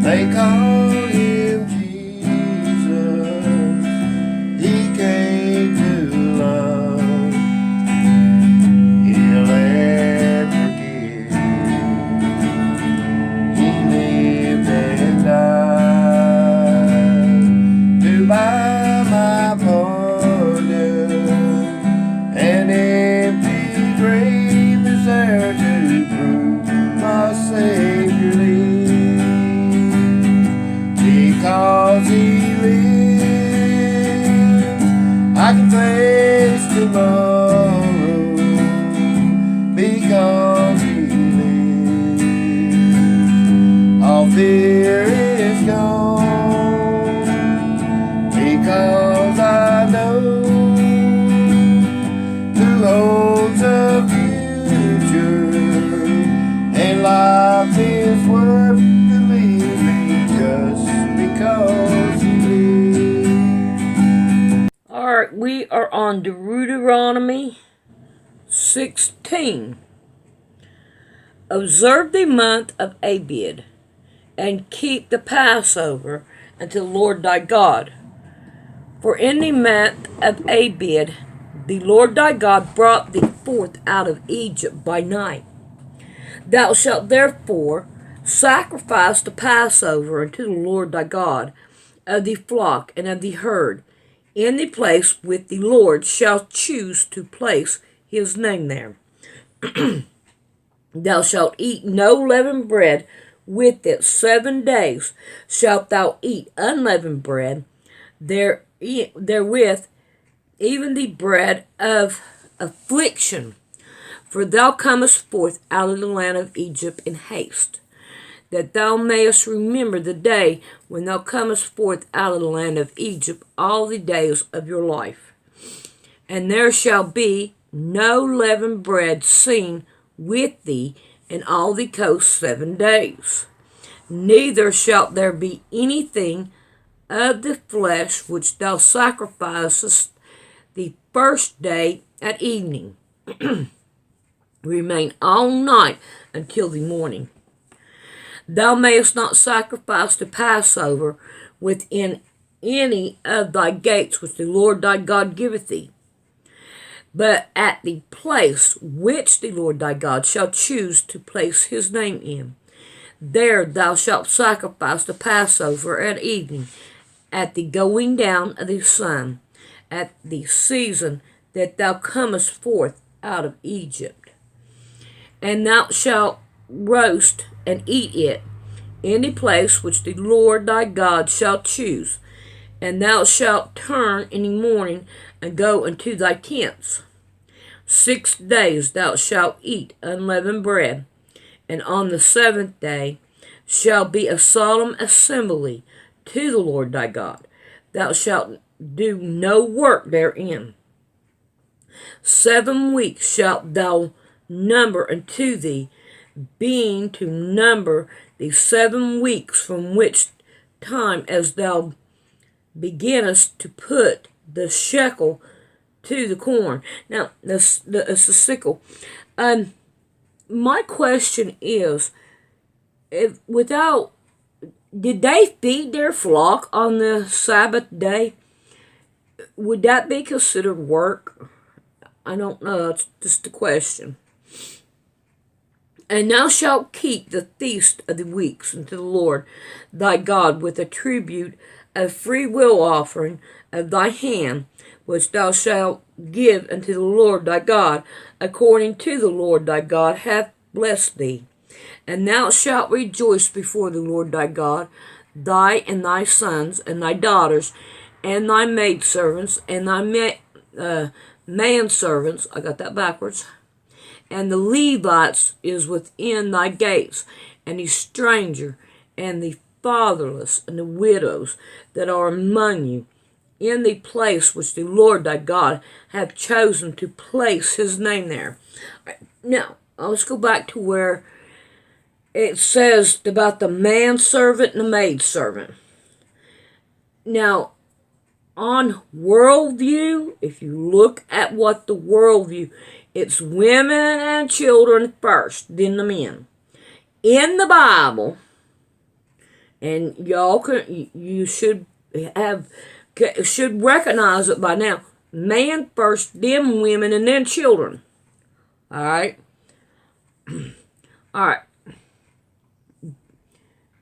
They call him Jesus. He came to love, heal and forgive. He lived and died to buy my pardon. An empty grave is there to prove my Savior lives. Because he lives, I can face tomorrow. Because he lives, all fear is gone. Because I know who holds the future, and life is worth the living just because he lives. Alright, we are on Deuteronomy 16. Observe the month of Abib, and keep the Passover unto the Lord thy God. For in the month of Abib, the Lord thy God brought thee forth out of Egypt by night. Thou shalt therefore sacrifice the Passover unto the Lord thy God of the flock and of the herd, in the place which the Lord shall choose to place his name there. Thou shalt eat no leavened bread with it. 7 days shalt thou eat unleavened bread therewith, even the bread of affliction. For thou comest forth out of the land of Egypt in haste, that thou mayest remember the day when thou comest forth out of the land of Egypt all the days of your life. And there shall be no leavened bread seen with thee in all the coast 7 days. Neither shalt there be anything of the flesh which thou sacrificest the first day at evening. Remain all night until the morning. Thou mayest not sacrifice the Passover within any of thy gates which the Lord thy God giveth thee, but at the place which the Lord thy God shall choose to place his name in. There thou shalt sacrifice the Passover at evening, at the going down of the sun, at the season that thou comest forth out of Egypt. And thou shalt roast and eat it in the place which the Lord thy God shall choose. And thou shalt turn in the morning and go unto thy tents. 6 days thou shalt eat unleavened bread, and on the 7th day shall be a solemn assembly to the Lord thy God. Thou shalt do no work therein. 7 weeks shalt thou number unto thee, being to number the 7 weeks from which time as thou beginnest to put the shekel to the corn. Now, it's the sickle. My question is, did they feed their flock on the Sabbath day? Would that be considered work? I don't know. It's just a question. And thou shalt keep the feast of the weeks unto the Lord thy God with a tribute of free will offering of thy hand, which thou shalt give unto the Lord thy God, according to the Lord thy God hath blessed thee. And thou shalt rejoice before the Lord thy God, thy and thy sons and thy daughters, and thy maidservants, and thy manservants, I got that backwards, and the Levites is within thy gates, and the stranger, and the fatherless, and the widows that are among you, in the place which the Lord thy God hath chosen to place his name there. Now, let's go back to where it says about the manservant and the maidservant. Now, on worldview, if you look at what the worldview, it's women and children first, then the men. In the Bible, And y'all can, you should should recognize it by now. Man first, then women, and then children. All right. All right.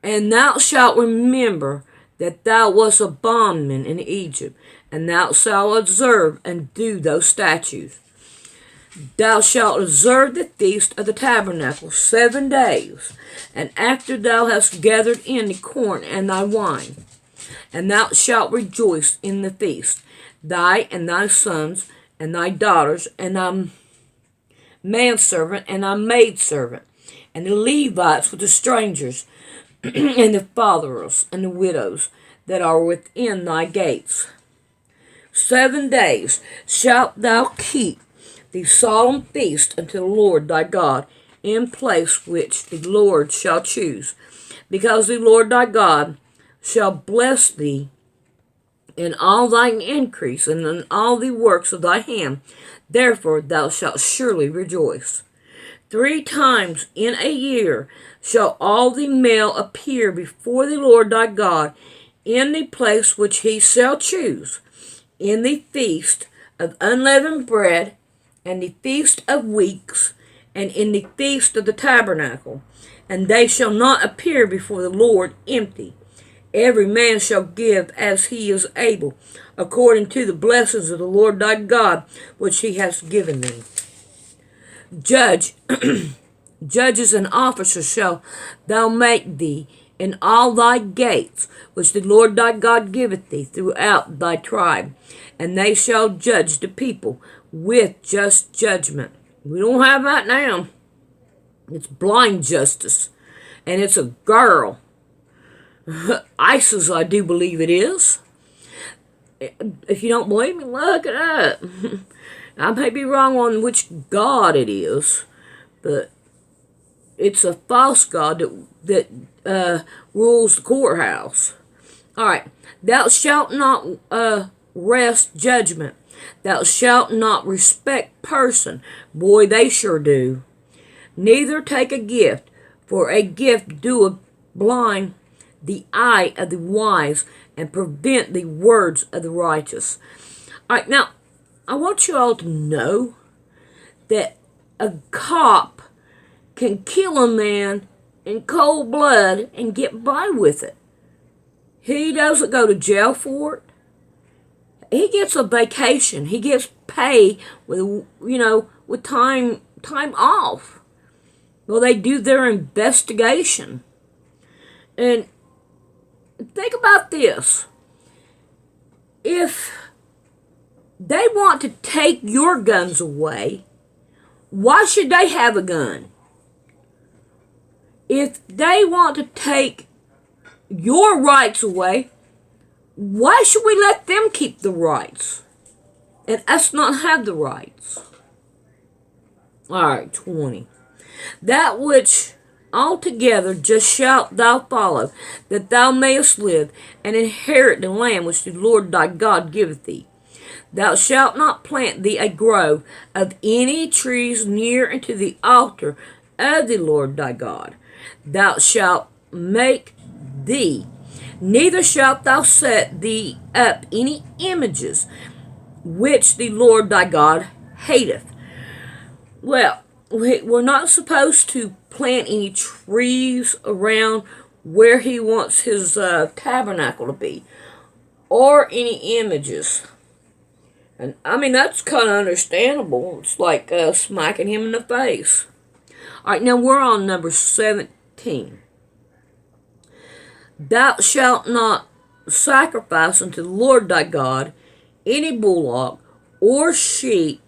And thou shalt remember that thou wast a bondman in Egypt, and thou shalt observe and do those statutes. Thou shalt observe the feast of the tabernacle 7 days, and after thou hast gathered in the corn and thy wine, and thou shalt rejoice in the feast, thy and thy sons and thy daughters, and thy manservant and thy maidservant, and the Levites with the strangers, and the fatherless and the widows that are within thy gates. 7 days shalt thou keep the solemn feast unto the Lord thy God in place which the Lord shall choose, because the Lord thy God shall bless thee in all thine increase and in all the works of thy hand. Therefore thou shalt surely rejoice. 3 times in a year shall all the male appear before the Lord thy God in the place which he shall choose, in the feast of unleavened bread, and the feast of weeks, and in the feast of the tabernacle. And they shall not appear before the Lord empty. Every man shall give as he is able, according to the blessings of the Lord thy God, which he has given thee. Judges and officers shall thou make thee in all thy gates, which the Lord thy God giveth thee throughout thy tribe, and they shall judge the people with just judgment. We don't have that now. It's blind justice, and it's a girl. ISIS, I do believe it is. If you don't believe me, look it up. I may be wrong on which god it is, but it's a false god that rules the courthouse. All right. Thou shalt not wrest judgment. Thou shalt not respect person. Boy, they sure do. Neither take a gift, for a gift doeth blind the eye of the wise and prevent the words of the righteous. All right, now, I want you all to know that a cop can kill a man in cold blood and get by with it. He doesn't go to jail for it. He gets a vacation. He gets pay with, with time off. Well, they do their investigation. And think about this. If they want to take your guns away, why should they have a gun? If they want to take your rights away, why should we let them keep the rights and us not have the rights? All right, 20. That which altogether just shalt thou follow, that thou mayest live, and inherit the land which the Lord thy God giveth thee. Thou shalt not plant thee a grove of any trees near unto the altar of the Lord thy God. Thou shalt make thee, neither shalt thou set thee up any images which the Lord thy God hateth. Well, we're not supposed to plant any trees around where he wants his tabernacle to be, or any images. And I mean, that's kind of understandable. It's like smacking him in the face. All right, now we're on number 17. Thou shalt not sacrifice unto the Lord thy God any bullock or sheep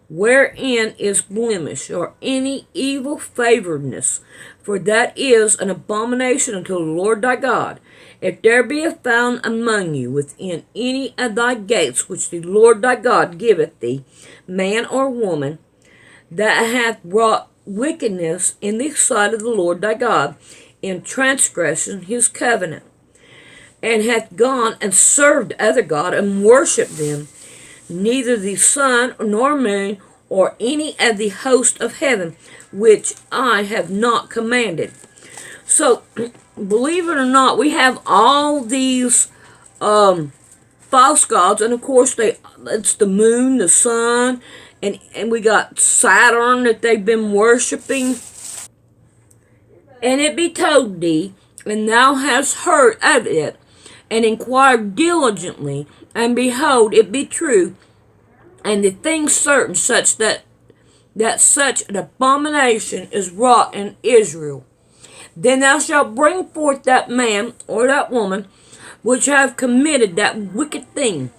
wherein is blemish, or any evil favoredness, for that is an abomination unto the Lord thy God. If there be found among you within any of thy gates which the Lord thy God giveth thee, man or woman, that hath wrought wickedness in the sight of the Lord thy God, in transgression his covenant, and hath gone and served other gods and worshipped them, neither the sun nor moon or any of the host of heaven, which I have not commanded. So believe it or not, we have all these false gods, and of course it's the moon, the sun, and we got Saturn that they've been worshiping. And it be told thee, and thou hast heard of it, and inquired diligently, and behold, it be true, and the thing certain, such that such an abomination is wrought in Israel. Then thou shalt bring forth that man or that woman which have committed that wicked thing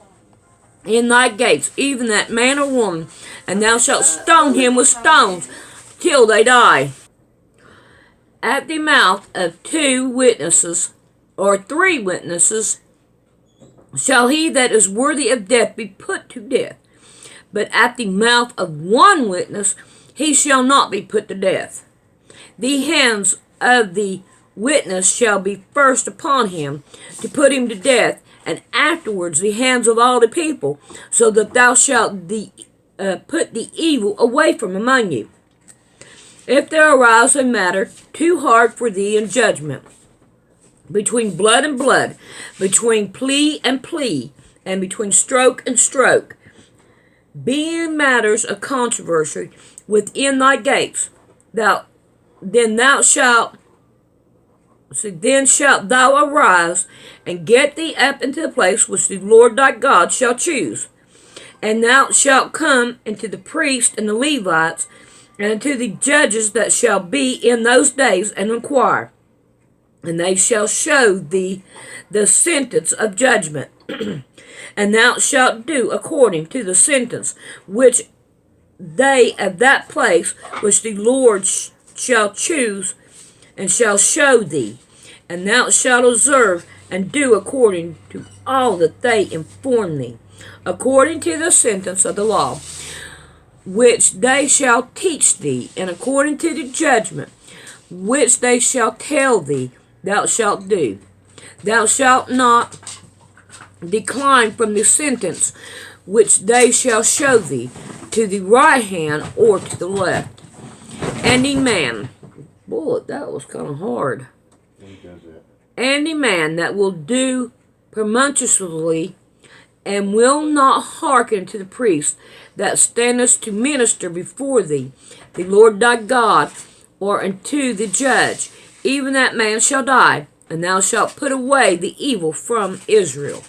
in thy gates, even that man or woman, and thou shalt stone him with stones till they die. At the mouth of 2 witnesses or 3 witnesses shall he that is worthy of death be put to death. But at the mouth of 1 witness he shall not be put to death. The hands of the witness shall be first upon him to put him to death, and afterwards the hands of all the people, so that thou shalt put the evil away from among you. If there arise a matter too hard for thee in judgment, between blood and blood, between plea and plea, and between stroke and stroke, being matters of controversy within thy gates, then shalt thou arise and get thee up into the place which the Lord thy God shall choose. And thou shalt come into the priests and the Levites, and unto the judges that shall be in those days, and inquire. And they shall show thee the sentence of judgment. And thou shalt do according to the sentence which they of that place which the Lord shall choose, and shall show thee. And thou shalt observe and do according to all that they inform thee, according to the sentence of the law, which they shall teach thee, and according to the judgment which they shall tell thee, thou shalt do. Thou shalt not decline from the sentence which they shall show thee, to the right hand or to the left. Any man, boy, that was kind of hard. Any man that will do presumptuously, and will not hearken to the priest that standeth to minister before thee, the Lord thy God, or unto the judge, even that man shall die, and thou shalt put away the evil from Israel.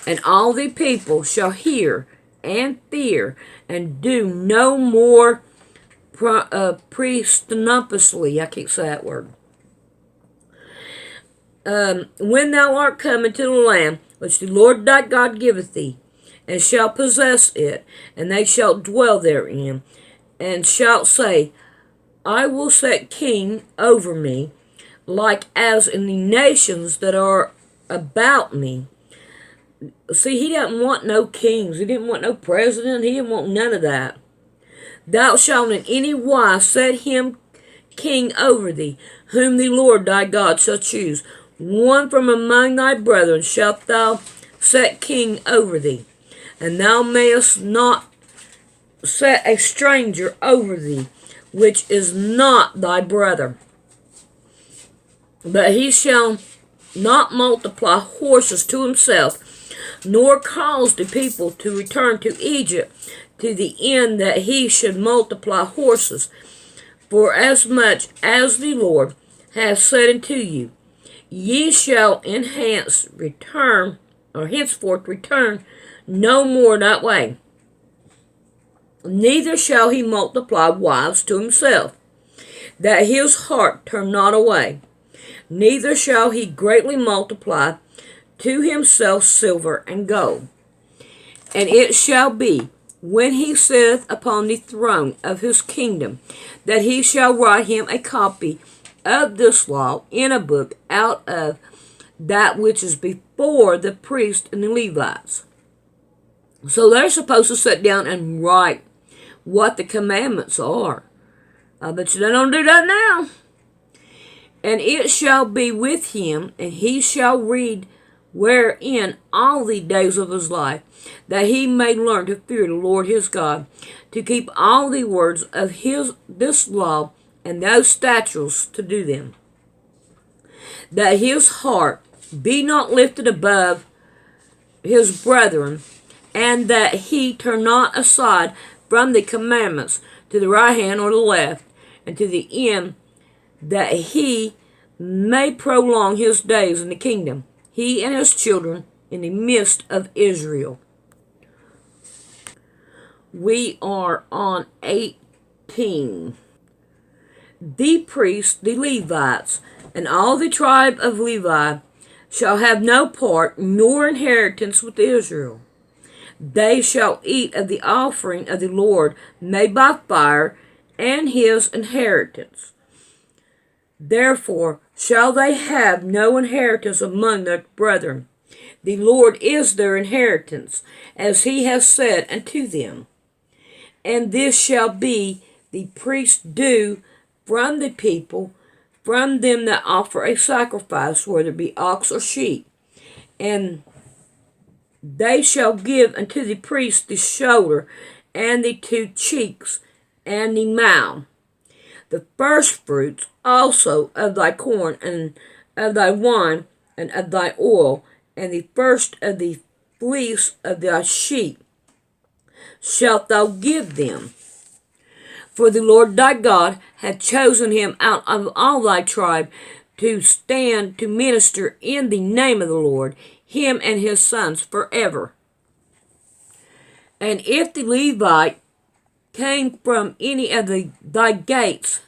And all the people shall hear and fear, and do no more presumptuously. I can't say that word. When thou art come into the land which the Lord thy God giveth thee, and shalt possess it, and they shall dwell therein, and shalt say, I will set king over me, like as in the nations that are about me. See, he didn't want no kings. He didn't want no president. He didn't want none of that. Thou shalt in any wise set him king over thee, whom the Lord thy God shall choose. One from among thy brethren shalt thou set king over thee. And thou mayest not set a stranger over thee, which is not thy brother. But he shall not multiply horses to himself, nor cause the people to return to Egypt, to the end that he should multiply horses. For as much as the Lord hath said unto you, ye shall henceforth return no more that way. Neither shall he multiply wives to himself, that his heart turn not away. Neither shall he greatly multiply to himself silver and gold. And it shall be, when he sitteth upon the throne of his kingdom, that he shall write him a copy of this law in a book out of that which is before the priests and the Levites. So they're supposed to sit down and write what the commandments are. I bet you they don't do that now. And it shall be with him, and he shall read wherein all the days of his life, that he may learn to fear the Lord his God, to keep all the words of this law and those statutes to do them. that his heart be not lifted above his brethren, and that he turn not aside from the commandments to the right hand or the left, and to the end that he may prolong his days in the kingdom, he and his children in the midst of Israel. We are on 18. The priests, the Levites, and all the tribe of Levi shall have no part nor inheritance with Israel. They shall eat of the offering of the Lord made by fire, and his inheritance. Therefore shall they have no inheritance among their brethren. The Lord is their inheritance, as he has said unto them. And this shall be the priest's due from the people, from them that offer a sacrifice, whether it be ox or sheep. And they shall give unto the priest the shoulder, and the 2 cheeks, and the mouth, the first fruits also of thy corn, and of thy wine, and of thy oil, and the first of the fleece of thy sheep shalt thou give them. For the Lord thy God hath chosen him out of all thy tribe to stand to minister in the name of the Lord, him and his sons forever. And if the Levite came from any of thy gates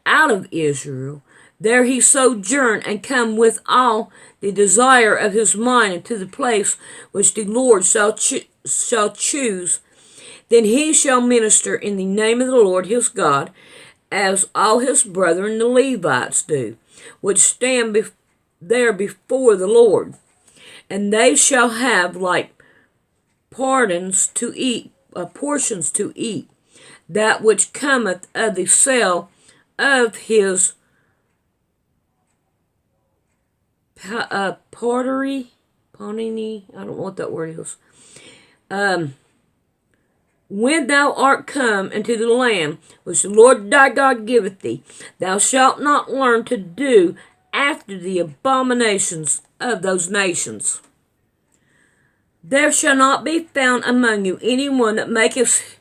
out of Israel, there he sojourn and come with all the desire of his mind into the place which the Lord shall choose, then he shall minister in the name of the Lord his God, as all his brethren the Levites do, which stand there before the Lord. And they shall have like portions to eat, that which cometh of the sale of his pottery, I don't know what that word is. When thou art come into the land which the Lord thy God giveth thee, thou shalt not learn to do after the abominations of those nations. There shall not be found among you any one that maketh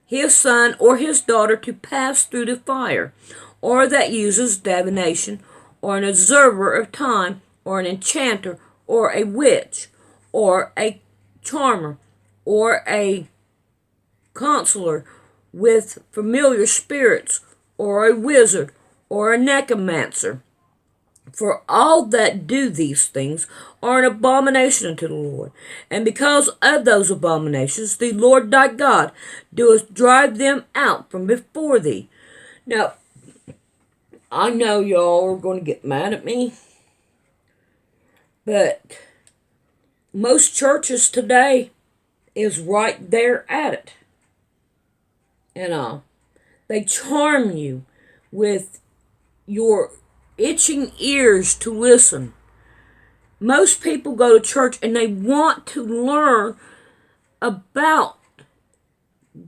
his son or his daughter to pass through the fire, or that uses divination, or an observer of time, or an enchanter, or a witch, or a charmer, or a counselor with familiar spirits, or a wizard, or a necromancer. For all that do these things are an abomination unto the Lord. And because of those abominations, the Lord thy God doeth drive them out from before thee. Now, I know y'all are going to get mad at me, but most churches today is right there at it. And they charm you with your itching ears to listen. Most people go to church and they want to learn about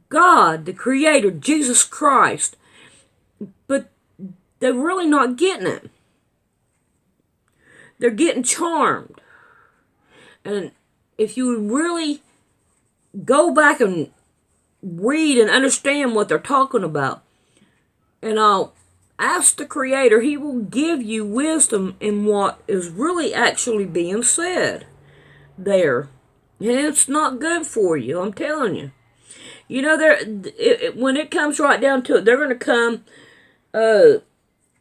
God, the Creator, Jesus Christ, but they're really not getting it. They're getting charmed. And if you would really go back and read and understand what they're talking about, and I'll ask the Creator, he will give you wisdom in what is really actually being said there. And it's not good for you, I'm telling you. You know, when it comes right down to it, they're going to come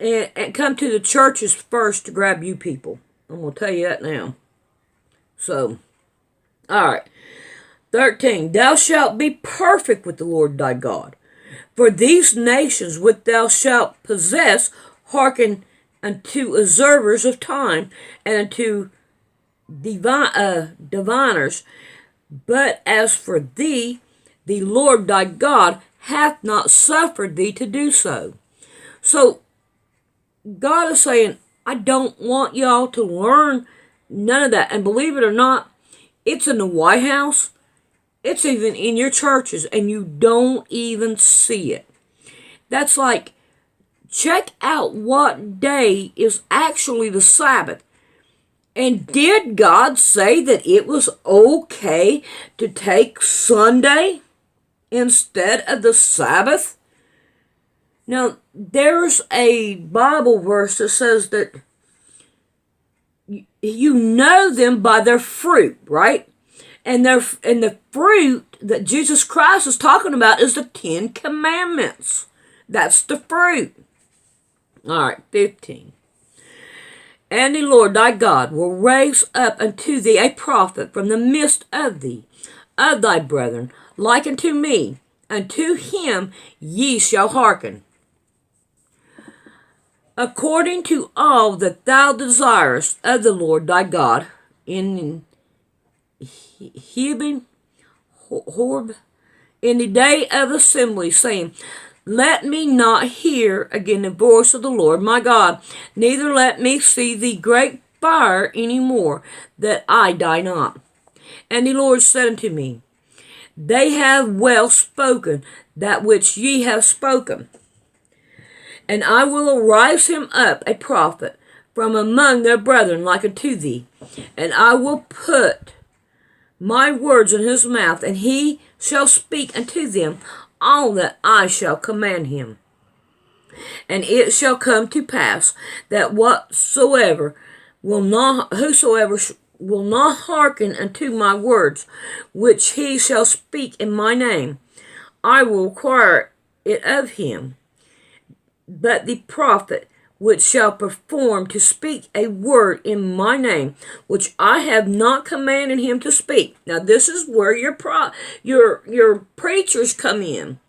and come to the churches first to grab you people. I'm going to tell you that now. So, all right. 13. Thou shalt be perfect with the Lord thy God. For these nations which thou shalt possess hearken unto observers of time, and unto diviners. But as for thee, the Lord thy God hath not suffered thee to do so. So, God is saying, I don't want y'all to learn none of that. And believe it or not, it's in the White House. It's even in your churches, and you don't even see it. That's like check out what day is actually the Sabbath. And did God say that it was okay to take Sunday instead of the Sabbath? Now, there's a Bible verse that says that you know them by their fruit, right? And the fruit that Jesus Christ is talking about is the 10 Commandments. That's the fruit. All right, 15. And the Lord thy God will raise up unto thee a prophet from the midst of thee, of thy brethren, like unto me. Unto him ye shall hearken, according to all that thou desirest of the Lord thy God, in Horeb, in the day of assembly, saying, let me not hear again the voice of the Lord my God, neither let me see the great fire any more, that I die not. And the Lord said unto me, they have well spoken that which ye have spoken. And I will arise him up a prophet from among their brethren like unto thee, and I will put my words in his mouth, and he shall speak unto them all that I shall command him. And it shall come to pass that whosoever will not hearken unto my words, which he shall speak in my name, I will require it of him. But the prophet which shall perform to speak a word in my name, which I have not commanded him to speak. Now this is where your preachers come in.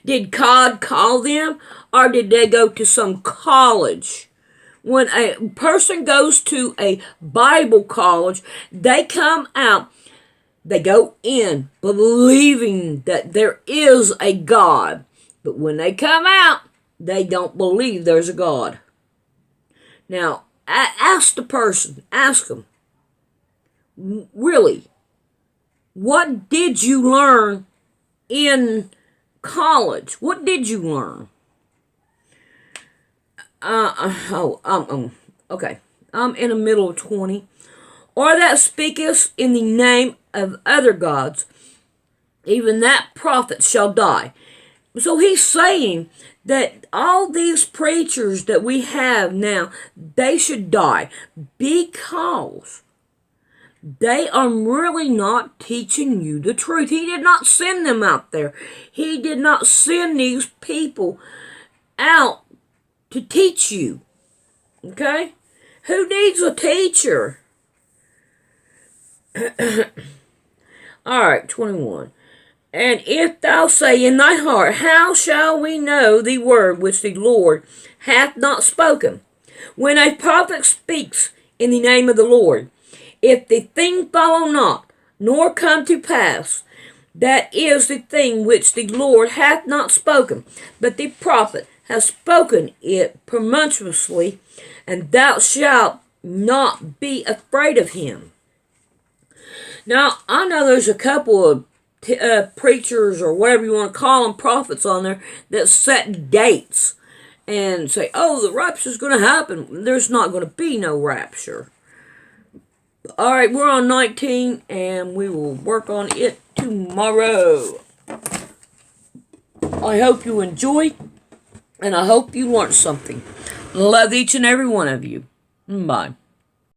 Did God call them, or did they go to some college? When a person goes to a Bible college, they come out, they go in believing that there is a God. But when they come out, they don't believe there's a God. Now, ask the person, ask them, really, what did you learn in college? What did you learn? Okay. I'm in the middle of 20. Or that speaketh in the name of other gods, even that prophet shall die. So he's saying that all these preachers that we have now, they should die because they are really not teaching you the truth. He did not send them out there. He did not send these people out to teach you. Okay? Who needs a teacher? Alright, 21. And if thou say in thy heart, how shall we know the word which the Lord hath not spoken? When a prophet speaks in the name of the Lord, if the thing follow not, nor come to pass, that is the thing which the Lord hath not spoken, but the prophet hath spoken it presumptuously, and thou shalt not be afraid of him. Now, I know there's a couple of preachers, or whatever you want to call them, prophets on there, that set dates and say, oh, the rapture's going to happen. There's not going to be no rapture. Alright, we're on 19, and we will work on it tomorrow. I hope you enjoyed, and I hope you learned something. Love each and every one of you. Bye.